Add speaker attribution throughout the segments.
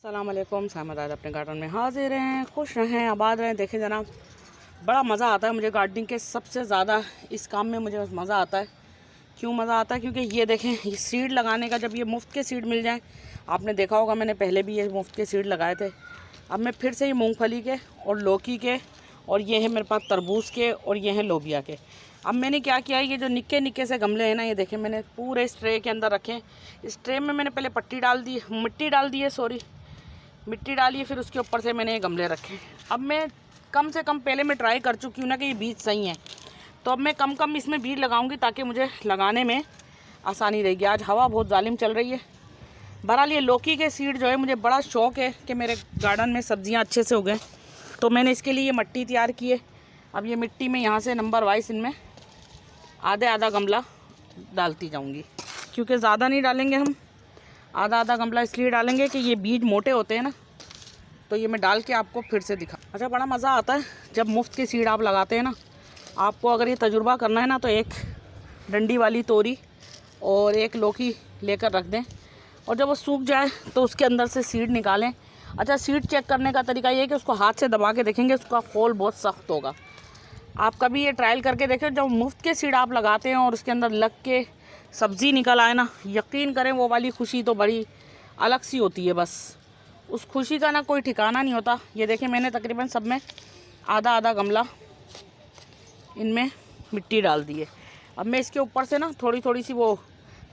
Speaker 1: अस्सलाम वालेकुम। सामद आज अपने गार्डन में हाजिर हैं। खुश रहें, आबाद रहें। देखें जनाब, बड़ा मज़ा आता है मुझे गार्डनिंग के। सबसे ज़्यादा इस काम में मुझे मज़ा आता है। क्यों मज़ा आता है? क्योंकि ये देखें, ये सीड लगाने का, जब ये मुफ्त के सीड मिल जाएं, आपने देखा होगा मैंने पहले भी ये मुफ्त के सीड लगाए थे। अब मैं फिर से ये मूंगफली के और लौकी के, और ये है मेरे पास तरबूज के, और ये हैं लोबिया के। अब मैंने क्या किया है, ये जो निक्के निक्के से गमले हैं ना, ये देखें मैंने पूरे इस ट्रे के अंदर रखे। इस ट्रे में मैंने पहले मिट्टी डाल दी है, मिट्टी डाली है, फिर उसके ऊपर से मैंने ये गमले रखे। अब मैं कम से कम पहले मैं ट्राई कर चुकी हूँ ना कि ये बीज सही हैं, तो अब मैं कम इसमें बीज लगाऊंगी ताकि मुझे लगाने में आसानी रहेगी। आज हवा बहुत जालिम चल रही है। बहरहाल ये लौकी के सीड जो है, मुझे बड़ा शौक़ है कि मेरे गार्डन में सब्जियाँ अच्छे से उगें, तो मैंने इसके लिए ये मिट्टी तैयार की है। अब ये मिट्टी में यहाँ से नंबर वाइज इनमें आधा गमला डालती जाऊँगी, क्योंकि ज़्यादा नहीं डालेंगे हम, आधा गमला इसलिए डालेंगे कि ये बीज मोटे होते हैं ना। तो ये मैं डाल के आपको फिर से दिखा। अच्छा, बड़ा मज़ा आता है जब मुफ्त के सीड आप लगाते हैं ना। आपको अगर ये तजुर्बा करना है ना, तो एक डंडी वाली तोरी और एक लौकी लेकर रख दें, और जब वो सूख जाए तो उसके अंदर से सीड निकालें। अच्छा, सीड चेक करने का तरीका ये है कि उसको हाथ से दबा के देखेंगे, उसका खोल बहुत सख्त होगा। आप कभी ये ट्रायल करके देखें। जब मुफ्त के सीड आप लगाते हैं और उसके अंदर लग के सब्ज़ी निकल आए ना, यकीन करें वो वाली खुशी तो बड़ी अलग सी होती है। बस उस खुशी का ना कोई ठिकाना नहीं होता। ये देखें, मैंने तकरीबन सब में आधा गमला इनमें मिट्टी डाल दी है। अब मैं इसके ऊपर से ना थोड़ी सी वो,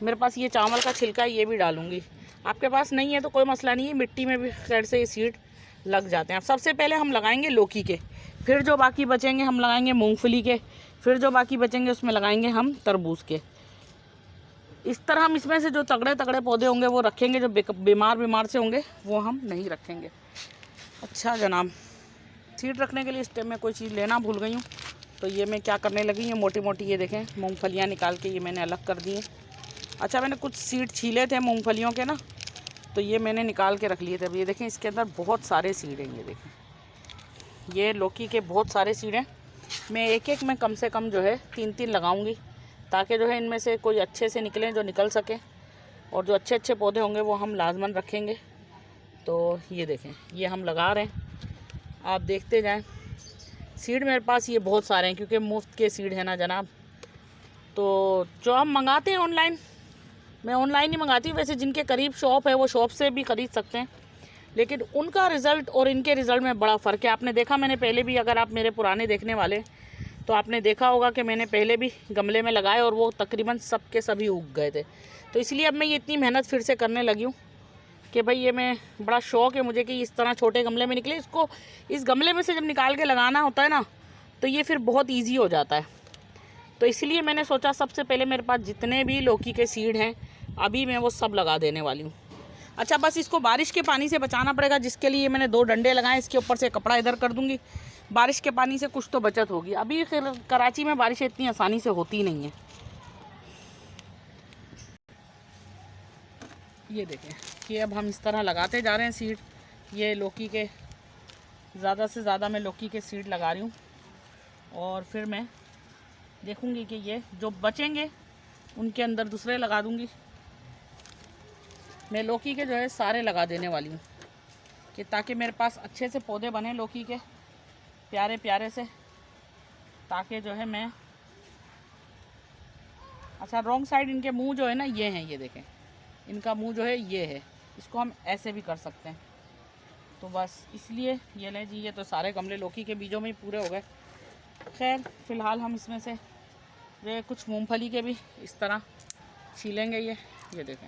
Speaker 1: मेरे पास ये चावल का छिलका है, ये भी डालूँगी। आपके पास नहीं है तो कोई मसला नहीं है, मिट्टी में भी खैर से ये सीड लग जाते हैं। अब सबसे पहले हम लगाएंगे लौकी के, फिर जो बाकी बचेंगे हम लगाएंगे मूंगफली के, फिर जो बाकी बचेंगे उसमें लगाएंगे हम तरबूज के। इस तरह हम इसमें से जो तगड़े पौधे होंगे वो रखेंगे, जो बीमार से होंगे वो हम नहीं रखेंगे। अच्छा जनाब, सीड रखने के लिए इस टाइम में कोई चीज़ लेना भूल गई हूँ, तो ये मैं क्या करने लगी हूँ, मोटी ये देखें मूंगफलियाँ निकाल के ये मैंने अलग कर दी हैं। अच्छा, मैंने कुछ सीड छीले थे मूंगफलियों के ना, तो ये मैंने निकाल के रख लिए थे। अब ये देखें, इसके अंदर बहुत सारे सीड हैं। ये देखें, ये लौकी के बहुत सारे सीड हैं। मैं एक में कम से कम जो है 3 लगाऊंगी, ताकि जो है इनमें से कोई अच्छे से निकलें, जो निकल सके, और जो अच्छे पौधे होंगे वो हम लाजमन रखेंगे। तो ये देखें, ये हम लगा रहे हैं, आप देखते जाएं। सीड मेरे पास ये बहुत सारे हैं, क्योंकि मुफ्त के सीड है ना जनाब। तो जो हम मंगाते हैं ऑनलाइन, मैं ऑनलाइन ही मंगाती हूँ। वैसे जिनके करीब शॉप है वो शॉप से भी ख़रीद सकते हैं, लेकिन उनका रिज़ल्ट और इनके रिज़ल्ट में बड़ा फ़र्क है। आपने देखा, मैंने पहले भी, अगर आप मेरे पुराने देखने वाले तो आपने देखा होगा कि मैंने पहले भी गमले में लगाए और वो तकरीबन सब के सभी उग गए थे। तो इसलिए अब मैं ये इतनी मेहनत फिर से करने लगी हूँ कि भाई ये मैं, बड़ा शौक़ है मुझे कि इस तरह छोटे गमले में निकले। इसको इस गमले में से जब निकाल के लगाना होता है ना, तो ये फिर बहुत ईजी हो जाता है। तो इसलिए मैंने सोचा सबसे पहले मेरे पास जितने भी लौकी के सीड हैं अभी मैं वो सब लगा देने वाली हूँ। अच्छा, बस इसको बारिश के पानी से बचाना पड़ेगा, जिसके लिए मैंने 2 डंडे लगाए। इसके ऊपर से कपड़ा इधर कर दूँगी, बारिश के पानी से कुछ तो बचत होगी। अभी कराची में बारिश इतनी आसानी से होती नहीं है। ये देखें कि अब हम इस तरह लगाते जा रहे हैं सीड। ये लौकी के, ज़्यादा से ज़्यादा मैं लौकी के सीड लगा रही हूँ, और फिर मैं देखूँगी कि ये जो बचेंगे उनके अंदर दूसरे लगा दूँगी। मैं लौकी के जो है सारे लगा देने वाली हूँ, कि ताकि मेरे पास अच्छे से पौधे बने लौकी के, प्यारे से, ताकि जो है मैं। अच्छा, रॉन्ग साइड इनके मुंह जो है ना, ये हैं, ये देखें, इनका मुंह जो है ये है। इसको हम ऐसे भी कर सकते हैं। तो बस इसलिए ये लें जी, ये तो सारे गमले लौकी के बीजों में ही पूरे हो गए। खैर, फ़िलहाल हम इसमें से ये कुछ मूंगफली के भी इस तरह छीलेंगे। ये देखें,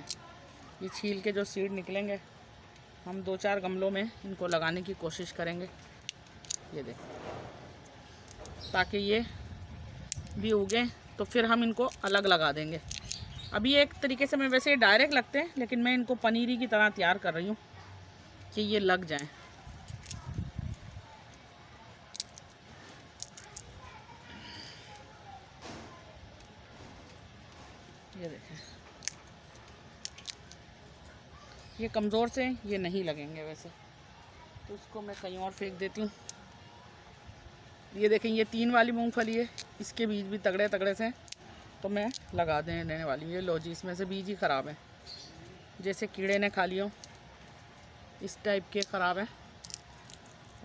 Speaker 1: ये छील के जो सीड निकलेंगे हम 2-4 गमलों में इनको लगाने की कोशिश करेंगे। ये देखें, ताकि ये भी उगें, तो फिर हम इनको अलग लगा देंगे। अभी एक तरीके से मैं वैसे डायरेक्ट लगते हैं, लेकिन मैं इनको पनीरी की तरह तैयार कर रही हूँ कि ये लग जाएं। ये देखें, ये कमज़ोर से ये नहीं लगेंगे वैसे, तो इसको मैं कहीं और फेंक देती हूँ। ये देखें, ये 3 वाली मूंगफली है, इसके बीज भी तगड़े से, तो मैं लगा देने वाली हूँ। ये लो जी, इसमें से बीज ही ख़राब है, जैसे कीड़े ने खा लिया। इस टाइप के ख़राब हैं।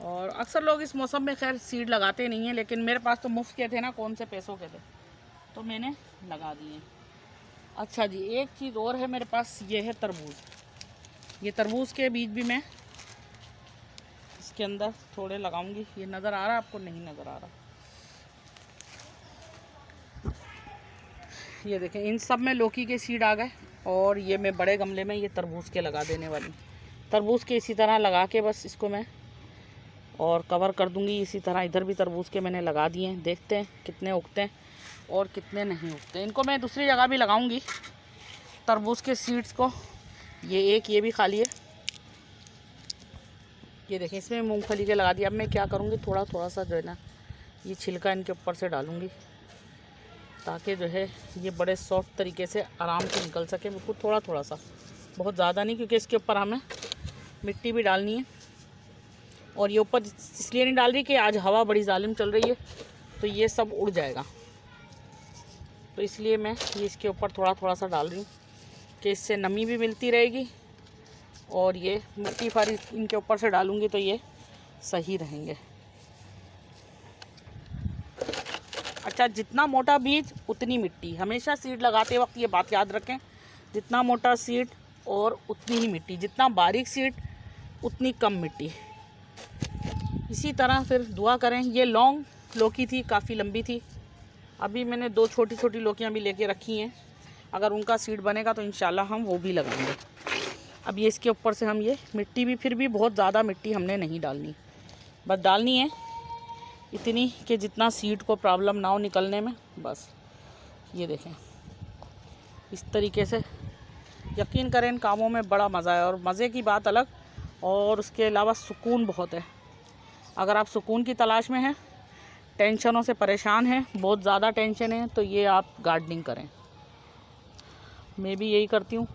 Speaker 1: और अक्सर लोग इस मौसम में खैर सीड लगाते नहीं हैं, लेकिन मेरे पास तो मुफ्त के थे ना, कौन से पैसों के थे, तो मैंने लगा दिए। अच्छा जी, एक चीज़ और है मेरे पास, ये है तरबूज। ये तरबूज के बीज भी मैं इसके अंदर थोड़े लगाऊंगी। ये नज़र आ रहा है आपको? नहीं नज़र आ रहा। ये देखें, इन सब में लौकी के सीड आ गए। और ये मैं बड़े गमले में ये तरबूज के लगा देने वाली। तरबूज के इसी तरह लगा के बस इसको मैं और कवर कर दूंगी। इसी तरह इधर भी तरबूज के मैंने लगा दिए हैं। देखते हैं कितने उगते हैं और कितने नहीं उगते। इनको मैं दूसरी जगह भी लगाऊंगी तरबूज के सीड्स को। ये भी खाली है। ये देखें, इसमें मूंगफली के लगा दिया। अब मैं क्या करूँगी, थोड़ा थोड़ा सा जो है ना ये छिलका इनके ऊपर से डालूँगी, ताकि जो है ये बड़े सॉफ्ट तरीके से आराम से निकल सके। बिल्कुल थोड़ा थोड़ा सा, बहुत ज़्यादा नहीं, क्योंकि इसके ऊपर हमें मिट्टी भी डालनी है। और ये ऊपर इसलिए नहीं डाल रही कि आज हवा बड़ी जालिम चल रही है, तो ये सब उड़ जाएगा। तो इसलिए मैं ये इसके ऊपर थोड़ा थोड़ा सा डाल रही हूँ कि इससे नमी भी मिलती रहेगी। और ये मिट्टी फारी इनके ऊपर से डालूँगी तो ये सही रहेंगे। अच्छा, जितना मोटा बीज उतनी मिट्टी। हमेशा सीड लगाते वक्त ये बात याद रखें, जितना मोटा सीड और उतनी ही मिट्टी, जितना बारीक सीड उतनी कम मिट्टी। इसी तरह फिर दुआ करें। ये लॉन्ग लौकी थी, काफ़ी लंबी थी। अभी मैंने 2 छोटी छोटी लौकियाँ भी लेके रखी हैं। अगर उनका सीड बनेगा तो इंशाल्लाह हम वो भी लगाएंगे। अब ये इसके ऊपर से हम ये मिट्टी भी, फिर भी बहुत ज़्यादा मिट्टी हमने नहीं डालनी, बस डालनी है इतनी कि जितना सीड को प्रॉब्लम ना हो निकलने में, बस। ये देखें, इस तरीके से यकीन करें इन कामों में बड़ा मज़ा है। और मज़े की बात अलग, और उसके अलावा सुकून बहुत है। अगर आप सुकून की तलाश में हैं, टेंशनों से परेशान हैं, बहुत ज़्यादा टेंशन है, तो ये आप गार्डनिंग करें। मैं भी यही करती हूँ।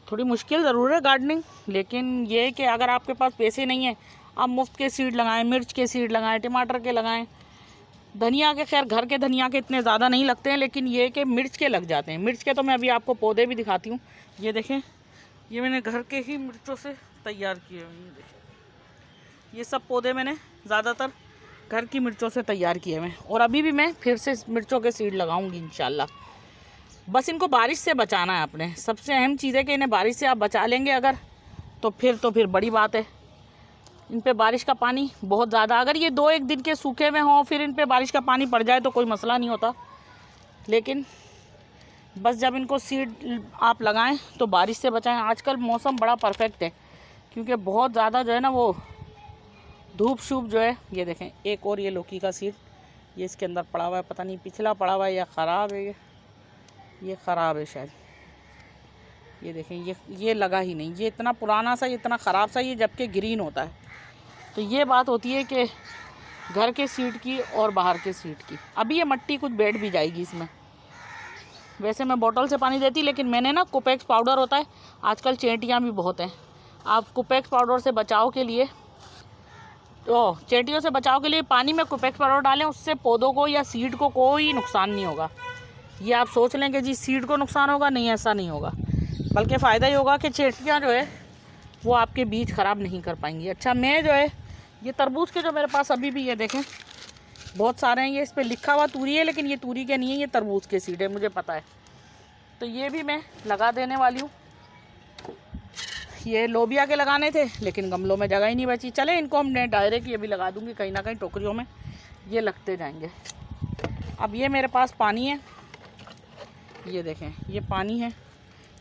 Speaker 1: थोड़ी मुश्किल ज़रूर है गार्डनिंग, लेकिन ये है कि अगर आपके पास पैसे नहीं हैं, आप मुफ्त के सीड लगाएं, मिर्च के सीड लगाएं, टमाटर के लगाएं, धनिया के। खैर घर के धनिया के इतने ज़्यादा नहीं लगते हैं, लेकिन ये कि मिर्च के लग जाते हैं। मिर्च के तो मैं अभी आपको पौधे भी दिखाती हूँ। ये देखें, ये मैंने घर के ही मिर्चों से तैयार किए हुए। ये देखें, ये सब पौधे मैंने ज़्यादातर घर की मिर्चों से तैयार किए हुए हैं। और अभी भी मैं फिर से मिर्चों के सीड लगाऊंगी इंशाल्लाह। बस इनको बारिश से बचाना है आपने। सबसे अहम चीज़ है कि इन्हें बारिश से आप बचा लेंगे अगर, तो फिर बड़ी बात है। इन पे बारिश का पानी बहुत ज़्यादा, अगर ये 2-1 दिन के सूखे में हों, फिर इन पे बारिश का पानी पड़ जाए तो कोई मसला नहीं होता। लेकिन बस जब इनको सीड आप लगाएं तो बारिश से बचाएं। आजकल मौसम बड़ा परफेक्ट है, क्योंकि बहुत ज़्यादा जो है ना वो धूप शूप जो है। ये देखें, एक और ये लौकी का सीड ये इसके अंदर पड़ा हुआ है। पता नहीं पिछला पड़ा हुआ है या ख़राब है। ये ख़राब है शायद। ये देखें, ये लगा ही नहीं। ये इतना पुराना सा, ये इतना ख़राब सा, ये जबकि ग्रीन होता है। तो ये बात होती है कि घर के सीड की और बाहर के सीड की। अभी ये मट्टी कुछ बैठ भी जाएगी इसमें। वैसे मैं बोतल से पानी देती, लेकिन मैंने ना कुपेक्स पाउडर होता है, आजकल चेंटियाँ भी बहुत हैं। आप कुपेक्स पाउडर से बचाव के लिए, तो चेंटियों से बचाव के लिए पानी में कुपेक्स पाउडर डालें। उससे पौधों को या सीड को कोई नुकसान नहीं होगा। ये आप सोच लें कि जी सीड को नुकसान होगा, नहीं, ऐसा नहीं होगा। बल्कि फ़ायदा ही होगा कि चेंटियाँ जो है वो आपके बीज ख़राब नहीं कर पाएंगी। अच्छा, मैं जो है ये तरबूज के जो मेरे पास अभी भी, ये देखें बहुत सारे हैं। ये इस पर लिखा हुआ तूरी है, लेकिन ये तूरी के नहीं है, ये तरबूज के सीड है, मुझे पता है। तो ये भी मैं लगा देने वाली हूँ। ये लोबिया के लगाने थे, लेकिन गमलों में जगह ही नहीं बची। चले, इनको हमने डायरेक्ट ये भी लगा दूँगी कहीं ना कहीं टोकरियों में, ये लगते जाएंगे। अब ये मेरे पास पानी है, ये देखें ये पानी है,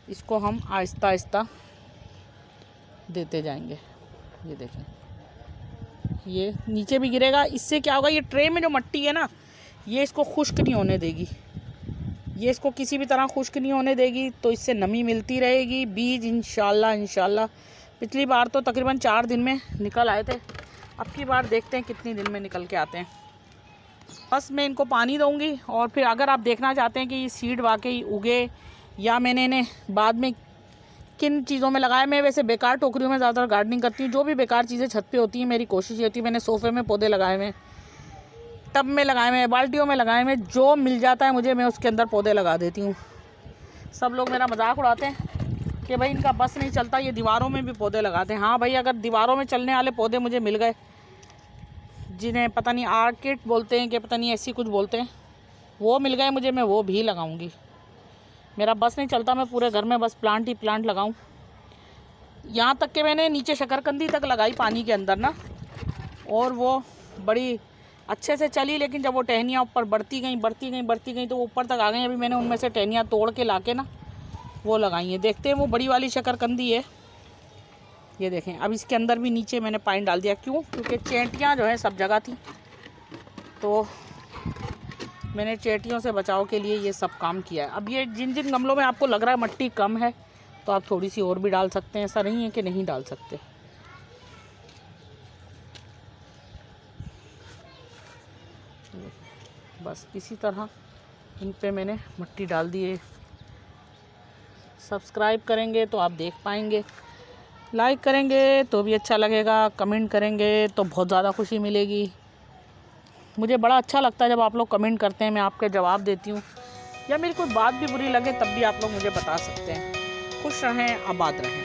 Speaker 1: इसको हम आहिस्ता आहिस्ता देते जाएंगे। ये देखें, ये नीचे भी गिरेगा। इससे क्या होगा, ये ट्रे में जो मट्टी है ना, ये इसको खुश्क नहीं होने देगी। ये इसको किसी भी तरह खुश्क नहीं होने देगी, तो इससे नमी मिलती रहेगी। बीज इंशाल्लाह। पिछली बार तो तकरीबन 4 दिन में निकल आए थे, अब की बार देखते हैं कितनी दिन में निकल के आते हैं। बस मैं इनको पानी दूँगी। और फिर अगर आप देखना चाहते हैं कि ये सीड वाकई उगे या मैंने इन्हें बाद में किन चीज़ों में लगाया, मैं वैसे बेकार टोकरियों में ज़्यादातर गार्डनिंग करती हूँ। जो भी बेकार चीज़ें छत पे होती हैं, मेरी कोशिश ये होती है, मैंने सोफ़े में पौधे लगाए हुए, टब में लगाए हुए, बाल्टियों में लगाए हुए, जो मिल जाता है मुझे मैं उसके अंदर पौधे लगा देती हूँ। सब लोग मेरा मजाक उड़ाते हैं कि भाई इनका बस नहीं चलता, ये दीवारों में भी पौधे लगाते हैं। हाँ भाई, अगर दीवारों में चलने वाले पौधे मुझे मिल गए, जिन्हें पता नहीं आर्किड बोलते हैं कि पता नहीं ऐसी कुछ बोलते हैं, वो मिल गए मुझे, मैं वो भी लगाऊंगी। मेरा बस नहीं चलता मैं पूरे घर में बस प्लांट ही प्लांट लगाऊं। यहाँ तक कि मैंने नीचे शकरकंदी तक लगाई पानी के अंदर ना, और वो बड़ी अच्छे से चली, लेकिन जब वो टहनियाँ ऊपर बढ़ती गई तो वो ऊपर तक आ गई। अभी मैंने उनमें से टहनियाँ तोड़ के लाके ना वो लगाई हैं। देखते हैं, वो बड़ी वाली शकरकंदी है, ये देखें। अब इसके अंदर भी नीचे मैंने पानी डाल दिया, क्यों? क्योंकि चेंटियाँ जो है सब जगह थी, तो मैंने चेंटियों से बचाव के लिए ये सब काम किया है। अब ये जिन जिन गमलों में आपको लग रहा है मट्टी कम है, तो आप थोड़ी सी और भी डाल सकते हैं, ऐसा नहीं है कि नहीं डाल सकते। बस इसी तरह इन पे मैंने मिट्टी डाल दी है। सब्सक्राइब करेंगे तो आप देख पाएंगे, लाइक करेंगे तो भी अच्छा लगेगा, कमेंट करेंगे तो बहुत ज़्यादा खुशी मिलेगी। मुझे बड़ा अच्छा लगता है जब आप लोग कमेंट करते हैं, मैं आपके जवाब देती हूँ, या मेरी कोई बात भी बुरी लगे तब भी आप लोग मुझे बता सकते हैं। खुश रहें, आबाद रहें।